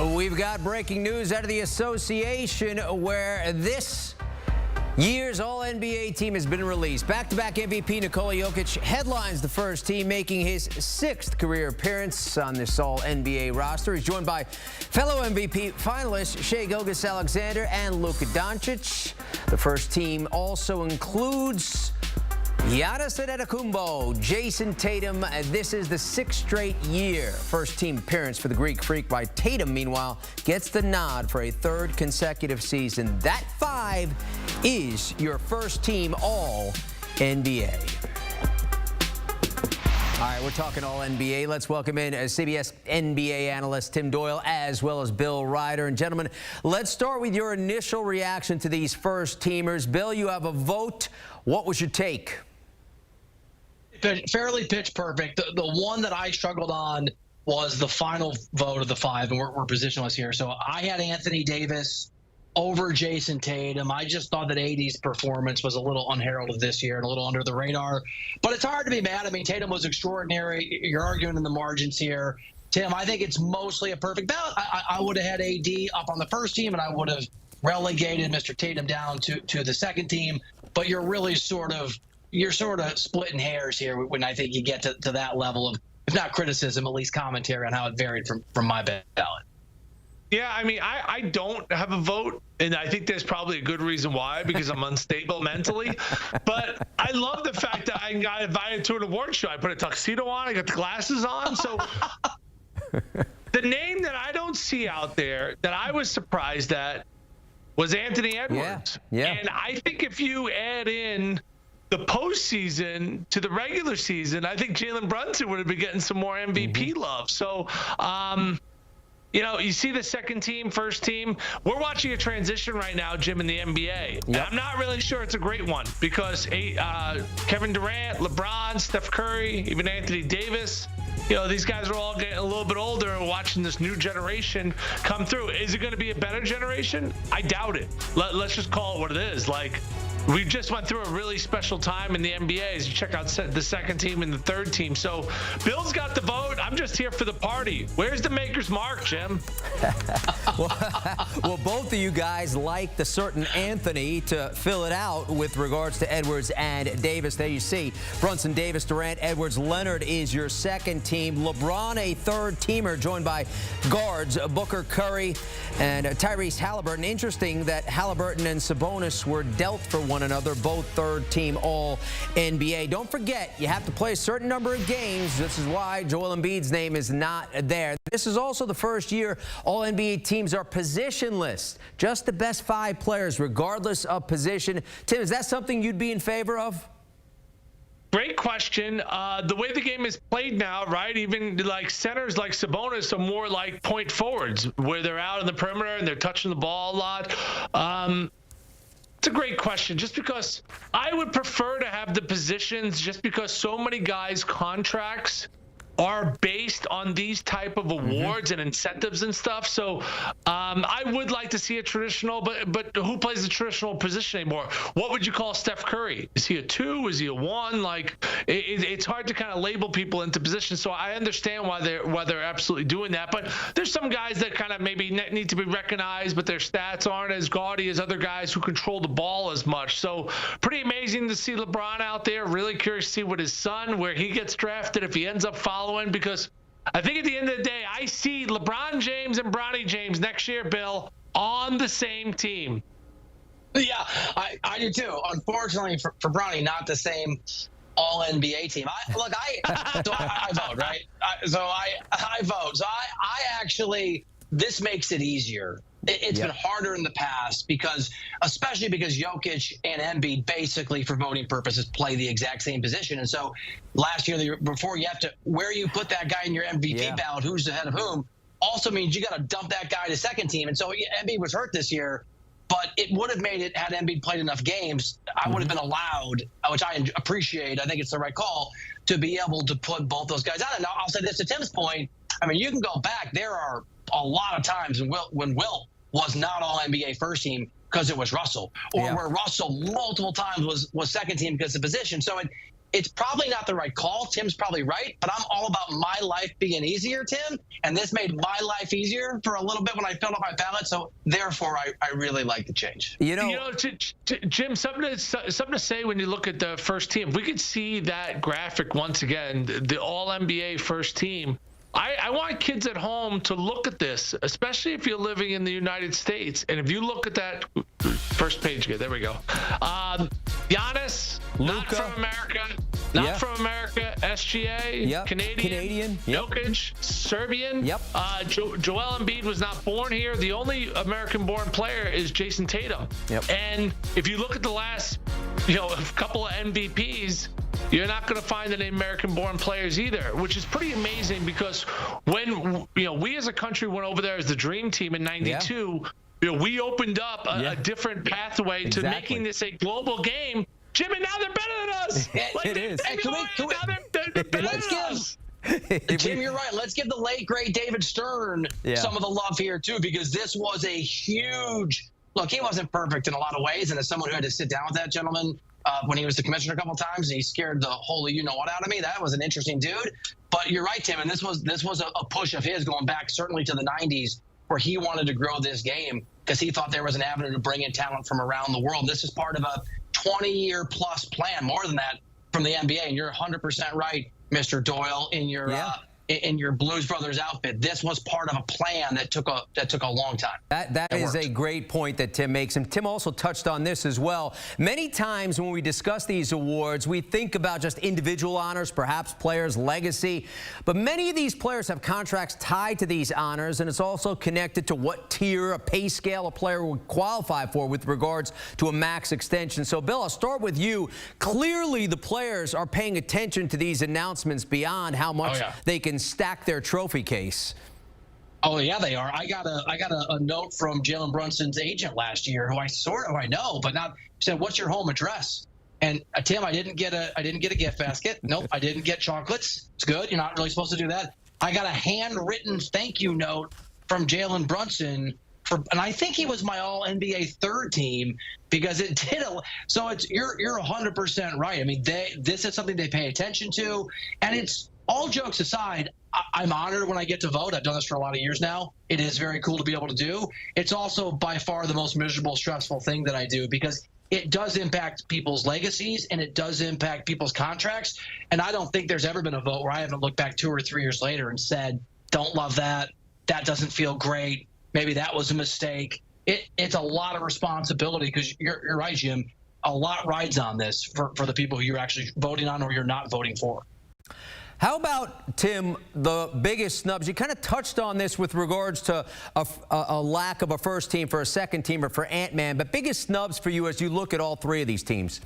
We've got breaking news out of the association where this year's All-NBA team has been released. Back-to-back MVP Nikola Jokic headlines the first team, making his 6th career appearance on this All-NBA roster. He's joined by fellow MVP finalists Shai Gilgeous-Alexander and Luka Doncic. The first team also includes Giannis Antetokounmpo, Jason Tatum. This is the 6th straight year first team appearance for the Greek Freak, by Tatum, meanwhile, gets the nod for a 3rd consecutive season. That 5 is your first team All-NBA. All right, we're talking All-NBA. Let's welcome in CBS NBA analyst Tim Doyle, as well as Bill Reiter. And gentlemen, let's start with your initial reaction to these first teamers. Bill, you have a vote. What was your take? Fairly pitch perfect. The one that I struggled on was the final vote of the 5, and we're positionless here. So I had Anthony Davis over Jason Tatum. I just thought that AD's performance was a little unheralded this year and a little under the radar. But it's hard to be mad. I mean, Tatum was extraordinary. You're arguing in the margins here. Tim, I think it's mostly a perfect ballot. I would have had AD up on the first team, and I would have relegated Mr. Tatum down to the second team. But you're really sort of splitting hairs here when I think you get to that level of, if not criticism, at least commentary on how it varied from my ballot. Yeah, I mean, I don't have a vote, and I think there's probably a good reason why, because I'm unstable mentally. But I love the fact that I got invited to an award show. I put a tuxedo on, I got the glasses on. So the name that I don't see out there that I was surprised at was Anthony Edwards. Yeah. And I think if you add in the postseason to the regular season, I think Jalen Brunson would have been getting some more MVP love. So, you know, you see the second team, first team. We're watching a transition right now, Jim, in the NBA. And I'm not really sure it's a great one, because Kevin Durant, LeBron, Steph Curry, even Anthony Davis, you know, these guys are all getting a little bit older and watching this new generation come through. Is it going to be a better generation? I doubt it. Let's just call it what it is. Like, we just went through a really special time in the NBA as you check out the second team and the third team. So Bill's got the vote. I'm just here for the party. Where's the maker's mark, Jim? Well, both of you guys like the certain Anthony to fill it out with regards to Edwards and Davis. There you see Brunson, Davis, Durant, Edwards, Leonard is your second team. LeBron, a third teamer, joined by guards Booker, Curry, and Tyrese Halliburton. Interesting that Halliburton and Sabonis were dealt for one another, both third team All-NBA. Don't forget, you have to play a certain number of games. This is why Joel Embiid's name is not there. This is also the first year All-NBA teams are positionless. Just the best 5 players, regardless of position. Tim, is that something you'd be in favor of? Great question. The way the game is played now, right, even like centers like Sabonis are more like point forwards, where they're out on the perimeter and they're touching the ball a lot. It's a great question, just because I would prefer to have the positions, just because so many guys' contracts are based on these type of awards and incentives and stuff. So I would like to see a traditional, but who plays the traditional position anymore? What would you call Steph Curry? Is he a 2? Is he a 1? Like, it's hard to kind of label people into positions. So I understand why they're absolutely doing that. But there's some guys that kind of maybe need to be recognized, but their stats aren't as gaudy as other guys who control the ball as much. So pretty amazing to see LeBron out there. Really curious to see what his son, where he gets drafted, if he ends up following, because I think at the end of the day, I see LeBron James and Bronny James next year, Bill, on the same team. Yeah, I do too. Unfortunately for Bronny, not the same All-NBA team. I vote, right? I vote. So I actually, this makes it easier. It's been harder in the past, especially because Jokic and Embiid basically, for voting purposes, play the exact same position. And so last year, the year before, you have to, where you put that guy in your MVP ballot, who's ahead of whom, also means you got to dump that guy to second team. And so Embiid was hurt this year, but it would have made it, had Embiid played enough games, I would have been allowed, which I appreciate, I think it's the right call, to be able to put both those guys out. And I'll say this to Tim's point, I mean, you can go back, there are a lot of times when Wilt was not All-NBA first team because it was Russell, or where Russell multiple times was second team because of position. So it's probably not the right call. Tim's probably right, but I'm all about my life being easier, Tim. And this made my life easier for a little bit when I filled up my ballot. So therefore, I really like the change. Jim, something to say when you look at the first team. If we could see that graphic once again, the All-NBA first team. I want kids at home to look at this, especially if you're living in the United States. And if you look at that first page again, there we go. Giannis, not from America. SGA, Canadian. Jokic, Serbian. Joel Embiid was not born here. The only American-born player is Jason Tatum. And if you look at the last, a couple of MVPs, you're not going to find any American-born players either, which is pretty amazing because when we as a country went over there as the Dream Team in '92, we opened up a different pathway to making this a global game. Jim, and now they're better than us. It is. Hey, Jim, you're right. Let's give the late, great David Stern some of the love here, too, because this was a huge – look, he wasn't perfect in a lot of ways, and as someone who had to sit down with that gentleman when he was the commissioner a couple of times, and he scared the holy you-know-what out of me, that was an interesting dude. But you're right, Tim, and this was a push of his going back certainly to the 90s where he wanted to grow this game because he thought there was an avenue to bring in talent from around the world. This is part of a 20-year-plus plan, more than that, from the NBA. And you're 100% right, Mr. Doyle, in your Blues Brothers outfit. This was part of a plan that took a long time. That is a great point that Tim makes. And Tim also touched on this as well. Many times when we discuss these awards, we think about just individual honors, perhaps players' legacy. But many of these players have contracts tied to these honors, and it's also connected to what tier, a pay scale a player would qualify for with regards to a max extension. So, Bill, I'll start with you. Clearly, the players are paying attention to these announcements beyond how much they can stack their trophy case. Oh yeah, they are. I got a note from Jalen Brunson's agent last year, who I know, but not said, "What's your home address?" And Tim, I didn't get a gift basket. Nope, I didn't get chocolates. It's good. You're not really supposed to do that. I got a handwritten thank you note from Jalen Brunson and I think he was my All-NBA third team because it did. So you're 100% right. I mean, this is something they pay attention to, and it's all jokes aside. I'm honored when I get to vote. I've done this for a lot of years now. It is very cool to be able to do. It's also by far the most miserable, stressful thing that I do because it does impact people's legacies and it does impact people's contracts. And I don't think there's ever been a vote where I haven't looked back 2 or 3 years later and said, don't love that. That doesn't feel great. Maybe that was a mistake. It's a lot of responsibility because you're right, Jim. A lot rides on this for the people who you're actually voting on or you're not voting for. How about, Tim, the biggest snubs? You kind of touched on this with regards to a lack of a first team for a second team or for Ant-Man, but biggest snubs for you as you look at all 3 of these teams?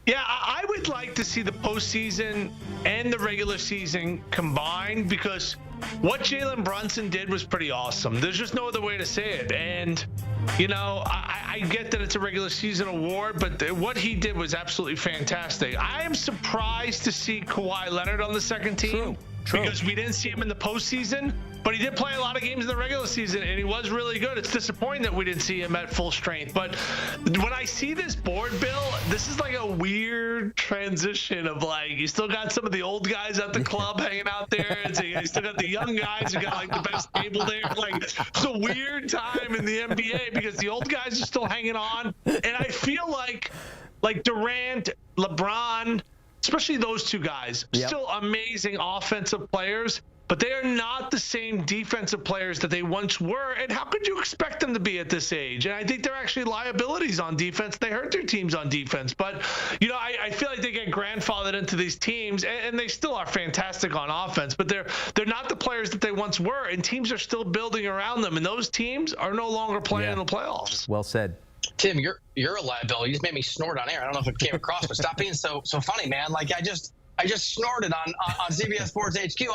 Yeah, I would like to see the postseason and the regular season combined because what Jalen Brunson did was pretty awesome. There's just no other way to say it. And, I get that it's a regular season award, but what he did was absolutely fantastic. I am surprised to see Kawhi Leonard on the second team. True. Because we didn't see him in the postseason, but he did play a lot of games in the regular season, and he was really good. It's disappointing that we didn't see him at full strength. But when I see this board, Bill, this is like a weird transition of you still got some of the old guys at the club hanging out there, and so you still got the young guys who got the best table there. It's a weird time in the NBA because the old guys are still hanging on, and I feel like Durant, LeBron, especially those 2 guys, still amazing offensive players, but they are not the same defensive players that they once were. And how could you expect them to be at this age? And I think they're actually liabilities on defense. They hurt their teams on defense. But, I feel like they get grandfathered into these teams, and they still are fantastic on offense, but they're not the players that they once were, and teams are still building around them. And those teams are no longer playing in the playoffs. Well said. Tim, you're a liability. You just made me snort on air. I don't know if it came across, but stop being so funny, man. I just snorted on CBS Sports HQ.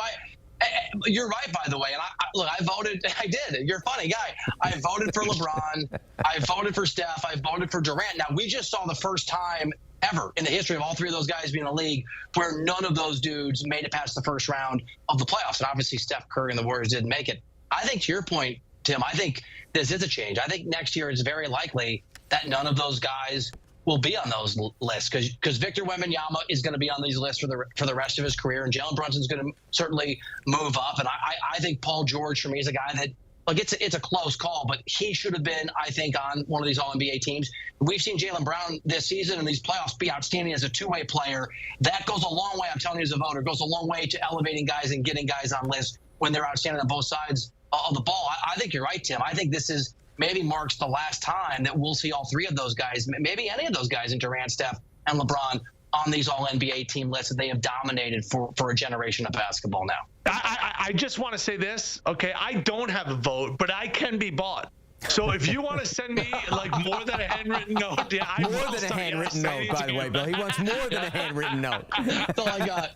You're right, by the way. And I voted. I did. You're a funny guy. I voted for LeBron. I voted for Steph. I voted for Durant. Now we just saw the first time ever in the history of all 3 of those guys being in the league where none of those dudes made it past the first round of the playoffs. And obviously Steph Curry and the Warriors didn't make it. I think to your point, Tim, I think this is a change. I think next year it's very likely that none of those guys will be on those lists because Victor Wembanyama is going to be on these lists for the rest of his career, and Jalen Brunson's going to certainly move up. And I think Paul George for me is a guy that, like, it's a close call, but he should have been, I think, on one of these All-NBA teams. We've seen Jaylen Brown this season in these playoffs be outstanding as a two-way player. That goes a long way, I'm telling you as a voter, goes a long way to elevating guys and getting guys on lists when they're outstanding on both sides of the ball. I think you're right, Tim. I think this is maybe marks the last time that we'll see all three of those guys, maybe any of those guys in Durant, Steph, and LeBron on these All-NBA team lists that they have dominated for a generation of basketball now. I just want to say this, okay? I don't have a vote, but I can be bought. So if you want to send me like more than a handwritten note, yeah, I more than a handwritten note, by the way, Bill. He wants more than a handwritten note. That's all I got.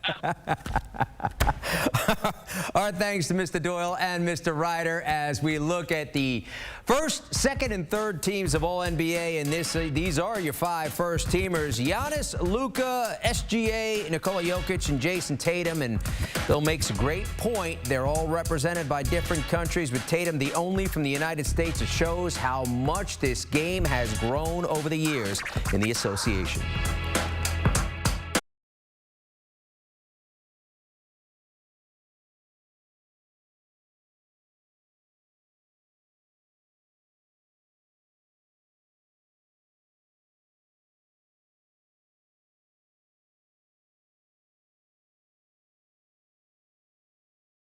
Our thanks to Mr. Doyle and Mr. Reiter as we look at the first, second, and third teams of All-NBA, and these are your 5 first-teamers: Giannis, Luka, SGA, Nikola Jokic, and Jason Tatum. And Bill makes a great point. They're all represented by different countries, with Tatum the only from the United States. It shows how much this game has grown over the years in the association.